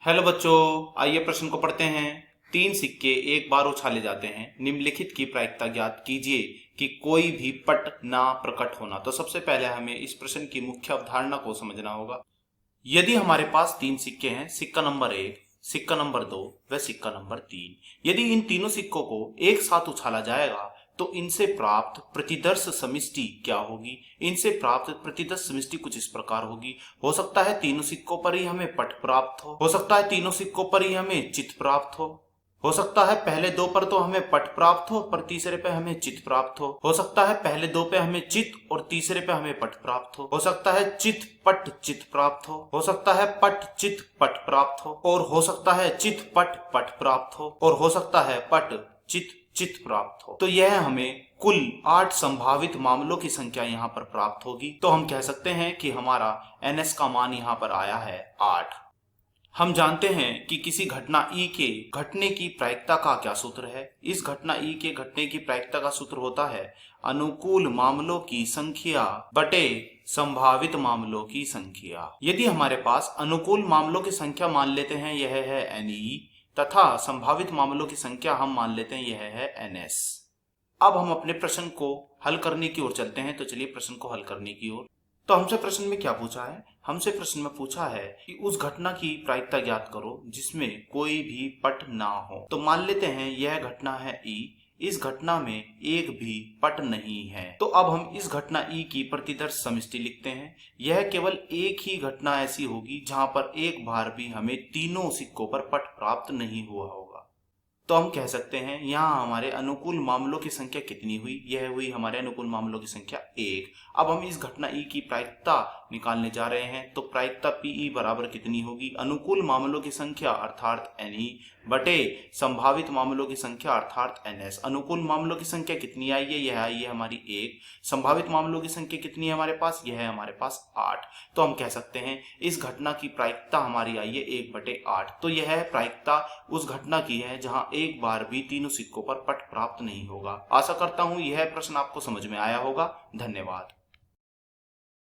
Hello बच्चों, आइए प्रश्न को पढ़ते हैं। तीन सिक्के एक बार उछाले जाते हैं, निम्नलिखित की प्रायिकता ज्ञात कीजिए कि कोई भी पट ना प्रकट होना। तो सबसे पहले हमें इस प्रश्न की मुख्य अवधारणा को समझना होगा। यदि हमारे पास तीन सिक्के हैं, सिक्का नंबर 1, सिक्का नंबर 2 व सिक्का नंबर 3, यदि इन तीनों सिक्कों को एक साथ उछाला जाएगा तो इनसे प्राप्त प्रतिदर्श समिष्टि क्या होगी। इनसे प्राप्त प्रतिदर्श समिष्टि कुछ इस प्रकार होगी। हो सकता है तीनों सिक्कों पर ही हमें पट प्राप्त हो सकता है तीनों सिक्कों पर ही हमें चित्त प्राप्त हो सकता है पहले दो पर तो हमें पट प्राप्त हो पर तीसरे पे हमें चित्त प्राप्त हो सकता है पहले दो पे हमें चित्त और तीसरे पे हमें पट प्राप्त हो सकता है चित्त पट चित्त प्राप्त हो सकता है पट चित्त पट प्राप्त और हो सकता है चित्त पट पट प्राप्त और हो सकता है पट चित्त चित्त प्राप्त हो। तो यह हमें कुल 8 संभावित मामलों की संख्या यहाँ पर प्राप्त होगी। तो हम कह सकते हैं कि हमारा NS का मान यहाँ पर आया है 8। हम जानते हैं कि किसी घटना E के घटने की प्रायिकता का क्या सूत्र है। इस घटना E के घटने की प्रायिकता का सूत्र होता है अनुकूल मामलों की संख्या बटे संभावित मामलों की संख्या। यदि हमारे पास अनुकूल मामलों की संख्या मान लेते हैं यह है NE तथा संभावित मामलों की संख्या हम मान लेते हैं यह है NS। अब हम अपने प्रश्न को हल करने की ओर चलते हैं। तो चलिए प्रश्न को हल करने की ओर। तो हमसे प्रश्न में क्या पूछा है? हमसे प्रश्न में पूछा है कि उस घटना की प्रायिकता ज्ञात करो जिसमें कोई भी पट ना हो। तो मान लेते हैं यह घटना है E, इस घटना में एक भी पट नहीं है। तो अब हम इस घटना E की प्रतिदर्श समिष्टि लिखते हैं। यह केवल एक ही घटना ऐसी होगी जहां पर एक बार भी हमें तीनों सिक्कों पर पट प्राप्त नहीं हुआ होगा। तो हम कह सकते हैं यहाँ हमारे अनुकूल मामलों की संख्या कितनी हुई? यह हुई हमारे अनुकूल मामलों की संख्या 1। अब हम इस घटना E की प्रायिकता निकालने जा रहे हैं। तो प्रायिकता PE बराबर कितनी होगी? अनुकूल मामलों की संख्या अर्थात NE बटे संभावित मामलों की संख्या अर्थात NS। अनुकूल मामलों की संख्या कितनी आई है? यह आई है हमारी 1। संभावित मामलों की संख्या कितनी है हमारे पास? यह है हमारे पास 8। तो हम कह सकते हैं इस घटना की प्रायिकता हमारी आई है 1/8। तो यह प्रायिकता उस घटना की है जहां एक बार भी तीनों सिक्कों पर पट प्राप्त नहीं होगा। आशा करता हूं यह प्रश्न आपको समझ में आया होगा। धन्यवाद।